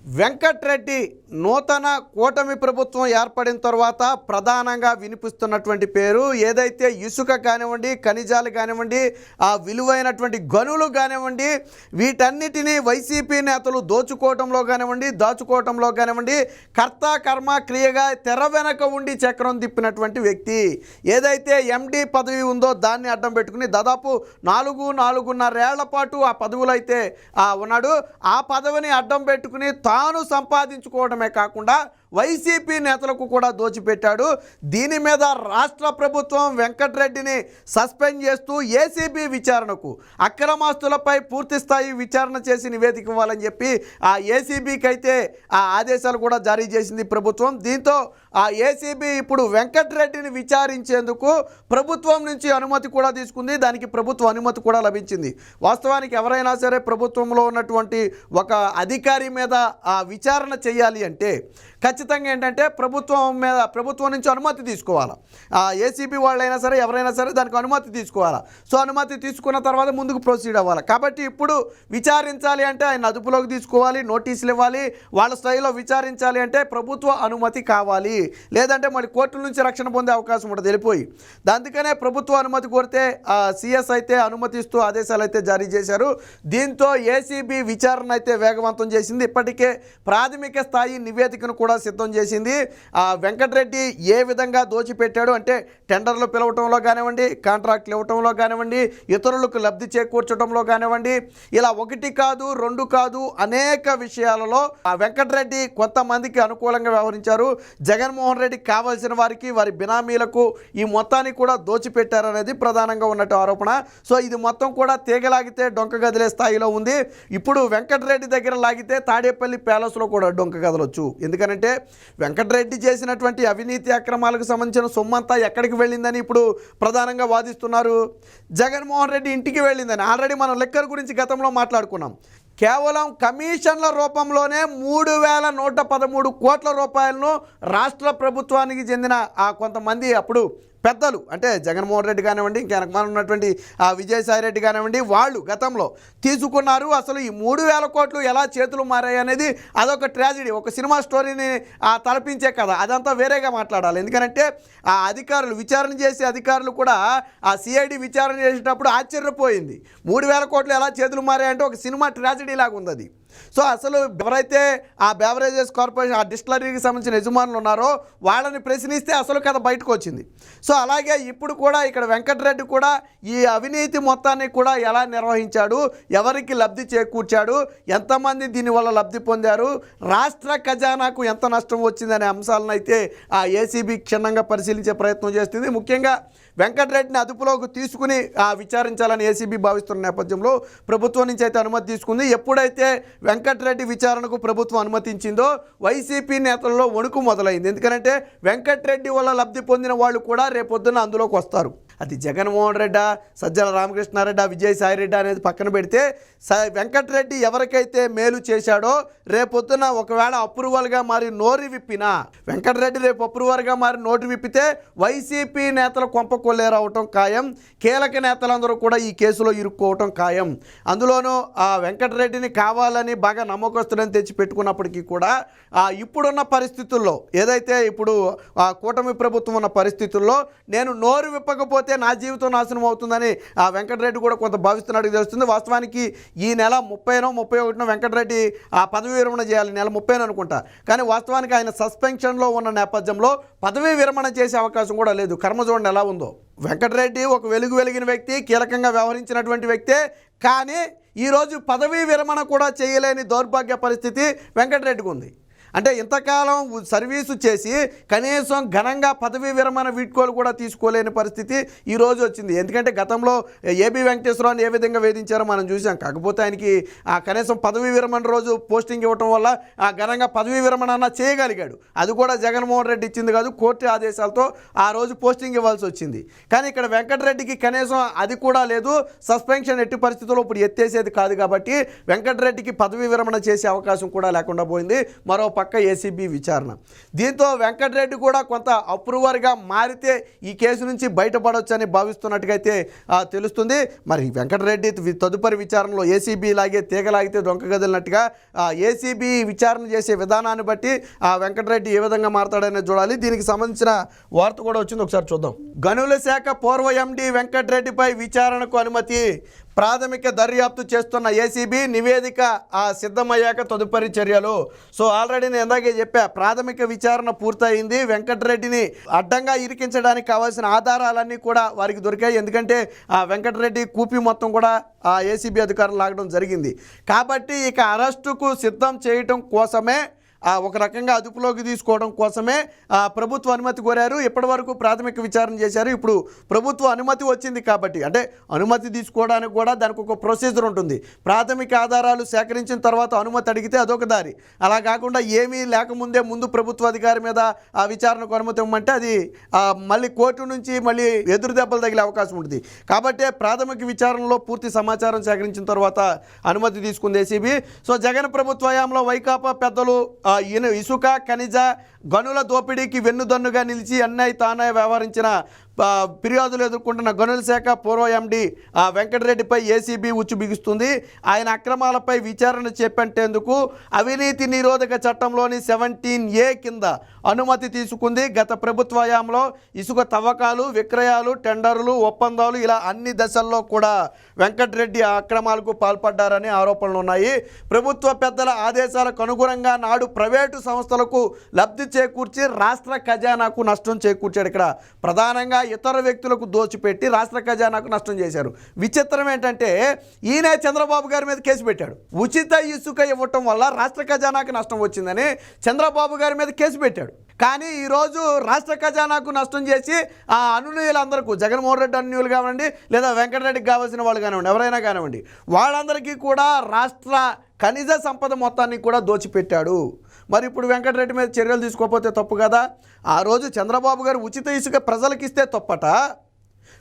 వెంకట్రెడ్డి నూతన కూటమి ప్రభుత్వం ఏర్పడిన తర్వాత ప్రధానంగా వినిపిస్తున్నటువంటి పేరు ఏదైతే ఇసుక కానివ్వండి, ఖనిజాలు కానివ్వండి, ఆ విలువైనటువంటి గనులు కానివ్వండి, వీటన్నిటినీ వైసీపీ నేతలు దోచుకోవటంలో కానివ్వండి, దాచుకోవటంలో కానివ్వండి, కర్త కర్మ క్రియగా తెర వెనక ఉండి చక్రం తిప్పినటువంటి వ్యక్తి. ఏదైతే ఎండి పదవి ఉందో దాన్ని అడ్డం పెట్టుకుని దాదాపు 4.5 ఏళ్ల పాటు ఆ పదవులు అయితే ఉన్నాడు. ఆ పదవిని అడ్డం పెట్టుకుని తాను సంపాదించుకోవడమే కాకుండా వైసీపీ నేతలకు కూడా దోచిపెట్టాడు. దీని మీద రాష్ట్ర ప్రభుత్వం వెంకట్రెడ్డిని సస్పెండ్ చేస్తూ ఏసీబీ విచారణకు, అక్రమాస్తులపై పూర్తి స్థాయి విచారణ చేసి నివేదిక ఇవ్వాలని చెప్పి ఆ ఏసీబీకి అయితే ఆ ఆదేశాలు కూడా జారీ చేసింది ప్రభుత్వం. దీంతో ఆ ఏసీబీ ఇప్పుడు వెంకట్రెడ్డిని విచారించేందుకు ప్రభుత్వం నుంచి అనుమతి కూడా తీసుకుంది. దానికి ప్రభుత్వ అనుమతి కూడా లభించింది. వాస్తవానికి ఎవరైనా సరే ప్రభుత్వంలో ఉన్నటువంటి ఒక అధికారి మీద ఆ విచారణ చేయాలి అంటే ఖచ్చితంగా ఏంటంటే ప్రభుత్వం నుంచి అనుమతి తీసుకోవాలి. ఏసీబీ వాళ్ళైనా సరే ఎవరైనా సరే దానికి అనుమతి తీసుకోవాలి. సో అనుమతి తీసుకున్న తర్వాత ముందుకు ప్రొసీడ్ అవ్వాలి. కాబట్టి ఇప్పుడు విచారించాలి అంటే ఆయన అదుపులోకి తీసుకోవాలి, నోటీసులు ఇవ్వాలి, వాళ్ళ స్థాయిలో విచారించాలి అంటే ప్రభుత్వ అనుమతి కావాలి. లేదంటే మరి కోర్టుల నుంచి రక్షణ పొందే అవకాశం ఉంటుంది వెళ్ళిపోయి. అందుకనే ప్రభుత్వ అనుమతి కోరితే సిఎస్ అయితే అనుమతిస్తూ ఆదేశాలు అయితే జారీ చేశారు. దీంతో ఏసీబీ విచారణ అయితే వేగవంతం చేసింది. ఇప్పటికే ప్రాథమిక స్థాయి నివేదికను కూడా సిద్ధం చేసింది. వెంకట్రెడ్డి ఏ విధంగా దోచిపెట్టాడు అంటే టెండర్లు పిలవటంలో కానివ్వండి, కాంట్రాక్ట్లు ఇవ్వటంలో కానివ్వండి, ఇతరులకు లబ్ధి చేకూర్చడంలో కానివ్వండి, ఇలా 1 కాదు 2 కాదు అనేక విషయాలలో వెంకట్రెడ్డి కొంతమందికి అనుకూలంగా వ్యవహరించారు. జగన్మోహన్ రెడ్డికి కావాల్సిన వారికి, వారి బినామీలకు ఈ మొత్తాన్ని కూడా దోచిపెట్టారనేది ప్రధానంగా ఉన్నట్టు ఆరోపణ. సో ఇది మొత్తం కూడా తీగలాగితే డొంక గదిలే స్థాయిలో ఉంది. ఇప్పుడు వెంకట్రెడ్డి దగ్గర లాగితే తాడేపల్లి ప్యాలెస్లో కూడా డొంక గదలొచ్చు. ఎందుకంటే వెంకట్రెడ్డి చేసినటువంటి అవినీతి అక్రమాలకు సంబంధించిన సొమ్మంతా ఎక్కడికి వెళ్ళిందని ఇప్పుడు ప్రధానంగా వాదిస్తున్నారు. జగన్మోహన్ రెడ్డి ఇంటికి వెళ్ళిందని ఆల్రెడీ మనం లెక్కల గురించి గతంలో మాట్లాడుకున్నాం. కేవలం కమిషన్ల రూపంలోనే 3,113 కోట్ల రూపాయలను రాష్ట్ర ప్రభుత్వానికి చెందిన కొంతమంది అప్పుడు పెద్దలు అంటే జగన్మోహన్ రెడ్డి కానివ్వండి, ఇంకా వెనకమాల ఉన్నటువంటి విజయసాయి రెడ్డి కానివ్వండి, వాళ్ళు గతంలో తీసుకున్నారు. అసలు ఈ 3,000 కోట్లు ఎలా చేతులు మారాయి అనేది అదొక ట్రాజడీ, ఒక సినిమా స్టోరీని తలపించే కదా. అదంతా వేరేగా మాట్లాడాలి. ఎందుకంటే ఆ అధికారులు విచారణ చేసే అధికారులు కూడా ఆ సిఐడి విచారణ చేసేటప్పుడు ఆశ్చర్యపోయింది. 3,000 కోట్లు ఎలా చేతులు మారాయంటే ఒక సినిమా ట్రాజడీ లాగా ఉంది అది. సో అసలు ఎవరైతే ఆ బెవరేజెస్ కార్పొరేషన్, ఆ డిస్టిలరీకి సంబంధించిన యజమానులు ఉన్నారో వాళ్ళని ప్రశ్నిస్తే అసలు కథ బయటకు వచ్చింది. సో అలాగే ఇప్పుడు కూడా ఇక్కడ వెంకట్రెడ్డి కూడా ఈ అవినీతి మొత్తాన్ని కూడా ఎలా నిర్వహించాడు, ఎవరికి లబ్ధి చేకూర్చాడు, ఎంతమంది దీనివల్ల లబ్ధి పొందారు, రాష్ట్ర ఖజానాకు ఎంత నష్టం వచ్చిందనే అంశాలను అయితే ఆ ఏసీబీ క్షుణ్ణంగా పరిశీలించే ప్రయత్నం చేస్తుంది. ముఖ్యంగా వెంకట్రెడ్డిని అదుపులోకి తీసుకుని విచారించాలని ఏసీబీ భావిస్తున్న నేపథ్యంలో ప్రభుత్వం నుంచి అయితే అనుమతి తీసుకుంది. ఎప్పుడైతే వెంకట్రెడ్డి విచారణకు ప్రభుత్వం అనుమతించిందో వైసీపీ నేతల్లో వణుకు మొదలైంది. ఎందుకంటే వెంకట్రెడ్డి వల్ల లబ్ధి పొందిన వాళ్ళు కూడా రేపొద్దున అందులోకి వస్తారు. అది జగన్మోహన్ రెడ్డి, సజ్జల రామకృష్ణారెడ్డి, విజయసాయి రెడ్డి అనేది పక్కన పెడితే వెంకట్రెడ్డి ఎవరికైతే మేలు చేశాడో రేపొద్దున ఒకవేళ అప్రూవల్గా మారి నోరు విప్పినా, వెంకట్రెడ్డి రేపు అప్రూవల్గా మారి నోటు విప్పితే వైసీపీ నేతలు కొంప కొల్లేరవటం ఖాయం. కీలక నేతలందరూ కూడా ఈ కేసులో ఇరుక్కోవటం ఖాయం. అందులోనూ వెంకట్రెడ్డిని కావాలని బాగా నమ్మకస్తులని తెచ్చి పెట్టుకున్నప్పటికీ కూడా ఇప్పుడున్న పరిస్థితుల్లో ఏదైతే ఇప్పుడు కూటమి ప్రభుత్వం ఉన్న పరిస్థితుల్లో నేను నోరు విప్పకపోతే నా జీవితం నాశనం అవుతుందని వెంకట్రెడ్డి కూడా కొంత భావిస్తున్నట్టు తెలుస్తుంది. వాస్తవానికి ఈ నెల 30నో 31నో వెంకట్రెడ్డి పదవీ విరమణ చేయాలి. నెల 30 అనుకుంటా. కానీ వాస్తవానికి ఆయన సస్పెన్షన్లో ఉన్న నేపథ్యంలో పదవీ విరమణ చేసే అవకాశం కూడా లేదు. కర్మ చూడండి ఎలా ఉందో. వెంకట్రెడ్డి ఒక వెలిగిన వ్యక్తి, కీలకంగా వ్యవహరించినటువంటి వ్యక్తే. కానీ ఈరోజు పదవీ విరమణ కూడా చేయలేని దౌర్భాగ్య పరిస్థితి వెంకట్రెడ్డికి ఉంది. అంటే ఇంతకాలం సర్వీసు చేసి కనీసం ఘనంగా పదవీ విరమణ వీడ్కోలు కూడా తీసుకోలేని పరిస్థితి ఈరోజు వచ్చింది. ఎందుకంటే గతంలో ఏబీ వెంకటేశ్వరరావుని ఏ విధంగా వేధించారో మనం చూసాం. కాకపోతే ఆయనకి కనీసం పదవీ విరమణ రోజు పోస్టింగ్ ఇవ్వటం వల్ల ఘనంగా పదవీ విరమణ అన్న చేయగలిగాడు. అది కూడా జగన్మోహన్ రెడ్డి ఇచ్చింది కాదు, కోర్టు ఆదేశాలతో ఆ రోజు పోస్టింగ్ ఇవ్వాల్సి వచ్చింది. కానీ ఇక్కడ వెంకట్రెడ్డికి కనీసం అది కూడా లేదు. సస్పెన్షన్ ఎట్టి పరిస్థితుల్లో ఇప్పుడు ఎత్తేసేది కాదు. కాబట్టి వెంకట్రెడ్డికి పదవీ విరమణ చేసే అవకాశం కూడా లేకుండా పోయింది. మరో పక్క ఏసీబీ విచారణ. దీంతో వెంకటరెడ్డి కూడా కొంత అప్రూవర్గా మారితే ఈ కేసు నుంచి బయటపడవచ్చని భావిస్తున్నట్టుగా అయితే తెలుస్తుంది. మరి వెంకటరెడ్డి తదుపరి విచారణలో ఏసీబీ లాగే తీగలాగితే దొంగ గదిలినట్టుగా ఏసీబీ విచారణ చేసే విధానాన్ని బట్టి వెంకటరెడ్డి ఏ విధంగా మారతాడనేది చూడాలి. దీనికి సంబంధించిన వార్త కూడా వచ్చింది, ఒకసారి చూద్దాం. గనుల శాఖ పూర్వ ఎండీ వెంకటరెడ్డిపై విచారణకు అనుమతి. ప్రాథమిక దర్యాప్తు చేస్తున్న ఏసీబీ నివేదిక సిద్ధమయ్యాక తదుపరి చర్యలు. సో ఆల్రెడీ నేను ఇందాకే చెప్పా, ప్రాథమిక విచారణ పూర్తయింది. వెంకటరెడ్డిని అడ్డంగా ఇరికించడానికి కావాల్సిన ఆధారాలన్నీ కూడా వారికి దొరికాయి. ఎందుకంటే వెంకటరెడ్డి కూపి మొత్తం కూడా ఏసీబీ అధికారులు లాగడం జరిగింది. కాబట్టి ఇక అరెస్టుకు సిద్ధం చేయటం కోసమే, ఒక రకంగా అదుపులోకి తీసుకోవడం కోసమే ప్రభుత్వ అనుమతి కోరారు. ఇప్పటి వరకు ప్రాథమిక విచారణ చేశారు. ఇప్పుడు ప్రభుత్వ అనుమతి వచ్చింది కాబట్టి, అంటే అనుమతి తీసుకోవడానికి కూడా దానికి ఒక ప్రొసీజర్ ఉంటుంది. ప్రాథమిక ఆధారాలు సేకరించిన తర్వాత అనుమతి అడిగితే అదొక దారి. అలా కాకుండా ఏమీ లేకముందే ముందు ప్రభుత్వ అధికారి మీద విచారణకు అనుమతి ఇవ్వమంటే అది మళ్ళీ కోర్టు నుంచి మళ్ళీ ఎదురు దెబ్బలు తగిలే అవకాశం ఉంటుంది. కాబట్టి ప్రాథమిక విచారణలో పూర్తి సమాచారం సేకరించిన తర్వాత అనుమతి తీసుకుంది ఏసీబీ. సో జగన్ ప్రభుత్వ హయాంలో వైకాపా పెద్దలు ఇసుక ఖనిజ గనుల దోపిడీకి వెన్నుదన్నుగా నిలిచి అన్నయ్య తానయ్య వ్యవహరించిన ఫిర్యాదులు ఎదుర్కొంటున్న గనుల శాఖ పూర్వ ఎండీ వెంకటరెడ్డిపై ఏసీబీ ఉచ్చు బిగుస్తుంది. ఆయన అక్రమాలపై విచారణ చేపట్టేందుకు అవినీతి నిరోధక చట్టంలోని 17A కింద అనుమతి తీసుకుంది. గత ప్రభుత్వ హయాంలో ఇసుక తవ్వకాలు, విక్రయాలు, టెండర్లు, ఒప్పందాలు ఇలా అన్ని దశల్లో కూడా వెంకటరెడ్డి అక్రమాలకు పాల్పడ్డారని ఆరోపణలు ఉన్నాయి. ప్రభుత్వ పెద్దల ఆదేశాలకు అనుగుణంగా నాడు ప్రైవేటు సంస్థలకు లబ్ధి చేకూర్చి రాష్ట్ర ఖజానాకు నష్టం చేకూర్చాడు. ఇక్కడ ప్రధానంగా ఇతర వ్యక్తులకు దోచిపెట్టి రాష్ట్ర ఖజానాకు నష్టం చేశారు. విచిత్రం ఏంటంటే ఈయన చంద్రబాబు గారి మీద కేసు పెట్టాడు. ఉచిత ఇసుక ఇవ్వటం వల్ల రాష్ట్ర ఖజానాకు నష్టం వచ్చిందని చంద్రబాబు గారి మీద కేసు పెట్టాడు. కానీ ఈరోజు రాష్ట్ర ఖజానాకు నష్టం చేసి అనునయులందరికీ, జగన్మోహన్ రెడ్డి అనునయులు కానివ్వండి, లేదా వెంకటరెడ్డికి కావాల్సిన వాళ్ళు కానివ్వండి, ఎవరైనా కానివ్వండి, వాళ్ళందరికీ కూడా రాష్ట్ర ఖనిజ సంపద మొత్తాన్ని కూడా దోచిపెట్టాడు. మరి ఇప్పుడు వెంకటరెడ్డి మీద చర్యలు తీసుకోకపోతే తప్పు కదా? ఆ రోజు చంద్రబాబు గారు ఉచిత ఇసుక ప్రజలకు ఇస్తే తప్పట,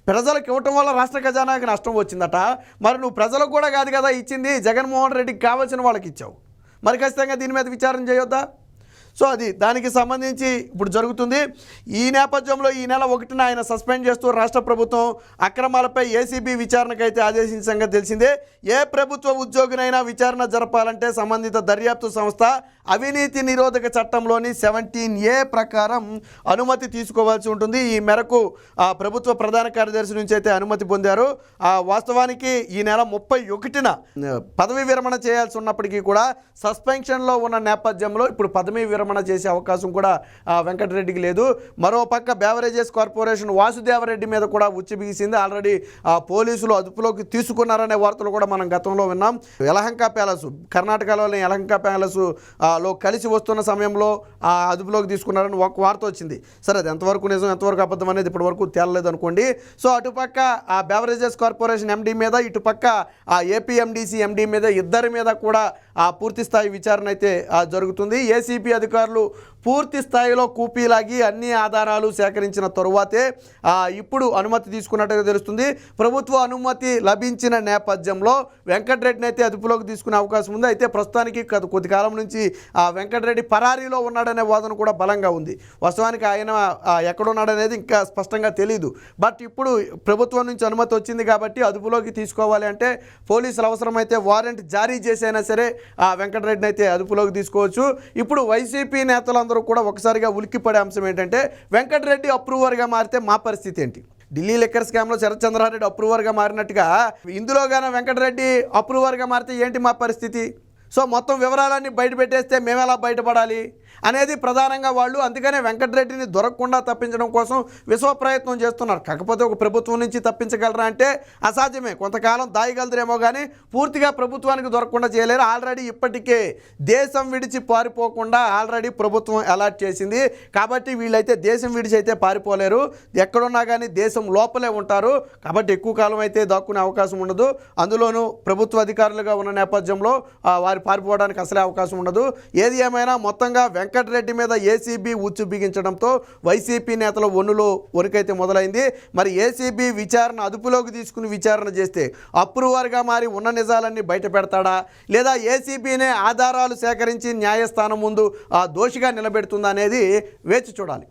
ప్రజలకు ఇవ్వటం వల్ల రాష్ట్ర ఖజానాకి నష్టం వచ్చిందట. మరి నువ్వు ప్రజలకు కూడా కాదు కదా ఇచ్చింది, జగన్మోహన్ రెడ్డికి కావాల్సిన వాళ్ళకి ఇచ్చావు. మరి ఖచ్చితంగా దీని మీద విచారణ చేయొద్దా? సో అది దానికి సంబంధించి ఇప్పుడు జరుగుతుంది. ఈ నేపథ్యంలో ఈ నెల 1న ఆయన సస్పెండ్ చేస్తూ రాష్ట్ర ప్రభుత్వం అక్రమాలపై ఏసీబీ విచారణకైతే ఆదేశించిన సంగతి తెలిసిందే. ఏ ప్రభుత్వ ఉద్యోగినైనా విచారణ జరపాలంటే సంబంధిత దర్యాప్తు సంస్థ అవినీతి నిరోధక చట్టంలోని 17A ప్రకారం అనుమతి తీసుకోవాల్సి ఉంటుంది. ఈ మేరకు ప్రభుత్వ ప్రధాన కార్యదర్శి నుంచి అయితే అనుమతి పొందారు. వాస్తవానికి ఈ నెల 31న పదవి విరమణ చేయాల్సి ఉన్నప్పటికీ కూడా సస్పెన్షన్లో ఉన్న నేపథ్యంలో ఇప్పుడు పదవి విరమణ చేసే అవకాశం కూడా వెంకటరెడ్డికి లేదు. మరోపక్క బేవరేజెస్ కార్పొరేషన్ వాసుదేవరెడ్డి మీద కూడా ఉచ్చు బిగిసింది. ఆల్రెడీ పోలీసులు అదుపులోకి తీసుకున్నారనే వార్తలు కూడా మనం గతంలో విన్నాం. యలహంక ప్యాలెస్, కర్ణాటకలోని యలహంక ప్యాలెస్ లో కలిసి వస్తున్న సమయంలో అదుపులోకి తీసుకున్నారని ఒక వార్త వచ్చింది. సరే, అది ఎంతవరకు నిజం ఎంతవరకు అబద్ధం అనేది ఇప్పటి వరకు తేలలేదు అనుకోండి. సో అటుపక్క ఆ బేవరేజెస్ కార్పొరేషన్ ఎండీ మీద, ఇటుపక్క ఆ ఏపీఎండీసీ ఎండీ మీద, ఇద్దరి మీద కూడా పూర్తి స్థాయి విచారణ అయితే జరుగుతుంది. ఏసీబీ అధికారులు పూర్తి స్థాయిలో కూపీలాగి అన్ని ఆధారాలు సేకరించిన తరువాతే ఇప్పుడు అనుమతి తీసుకున్నట్టుగా తెలుస్తుంది. ప్రభుత్వ అనుమతి లభించిన నేపథ్యంలో వెంకటరెడ్డిని అయితే అదుపులోకి తీసుకునే అవకాశం ఉంది. అయితే ప్రస్తుతానికి కొద్ది కాలం నుంచి వెంకటరెడ్డి పరారీలో ఉన్నాడనే వాదన కూడా బలంగా ఉంది. వాస్తవానికి ఆయన ఎక్కడున్నాడనేది ఇంకా స్పష్టంగా తెలియదు. బట్ ఇప్పుడు ప్రభుత్వం నుంచి అనుమతి వచ్చింది కాబట్టి అదుపులోకి తీసుకోవాలి అంటే పోలీసులు అవసరమైతే వారెంట్ జారీ చేసైనా సరే వెంకటరెడ్డిని అయితే అదుపులోకి తీసుకోవచ్చు. ఇప్పుడు వైసీపీ నేతలందరూ కూడా ఒకసారిగా ఉలిక్కిపడే అంశం ఏంటంటే వెంకటరెడ్డి అప్రూవర్గా మారితే మా పరిస్థితి ఏంటి? ఢిల్లీ లిక్కర్ స్కామ్లో శరత్ చంద్రారెడ్డి అప్రూవర్గా మారినట్టుగా ఇందులోగానే వెంకటరెడ్డి అప్రూవర్గా మారితే ఏంటి మా పరిస్థితి? సో మొత్తం వివరాలన్నీ బయట పెట్టేస్తే మేము ఎలా బయటపడాలి అనేది ప్రధానంగా వాళ్ళు. అందుకనే వెంకటరెడ్డిని దొరకకుండా తప్పించడం కోసం విశ్వ ప్రయత్నం చేస్తున్నారు. కాకపోతే ఒక ప్రభుత్వం నుంచి తప్పించగలరా అంటే అసాధ్యమే. కొంతకాలం దాయగలరేమో కానీ పూర్తిగా ప్రభుత్వానికి దొరకకుండా చేయలేరు. ఆల్రెడీ ఇప్పటికే దేశం విడిచి పారిపోకుండా ఆల్రెడీ ప్రభుత్వం అలర్ట్ చేసింది. కాబట్టి వీళ్ళైతే దేశం విడిచి అయితే పారిపోలేరు, ఎక్కడున్నా కానీ దేశం లోపలే ఉంటారు. కాబట్టి ఎక్కువ కాలం అయితే దాక్కునే అవకాశం ఉండదు. అందులోనూ ప్రభుత్వ అధికారులుగా ఉన్న నేపథ్యంలో వారి పారిపోవడానికి అసలే అవకాశం ఉండదు. ఏది ఏమైనా మొత్తంగా వెంకటరెడ్డి మీద ఏసీబీ ఉచ్చు బిగించడంతో వైసీపీ నేతల ఒన్నులో వణుకైతే మొదలైంది. మరి ఏసీబీ విచారణ అదుపులోకి తీసుకుని విచారణ చేస్తే అప్రూవర్గా మారి ఉన్న నిజాలన్నీ బయట పెడతాడా, లేదా ఏసీబీనే ఆధారాలు సేకరించి న్యాయస్థానం ముందు ఆ దోషిగా నిలబెడుతుందా అనేది వేచి చూడాలి.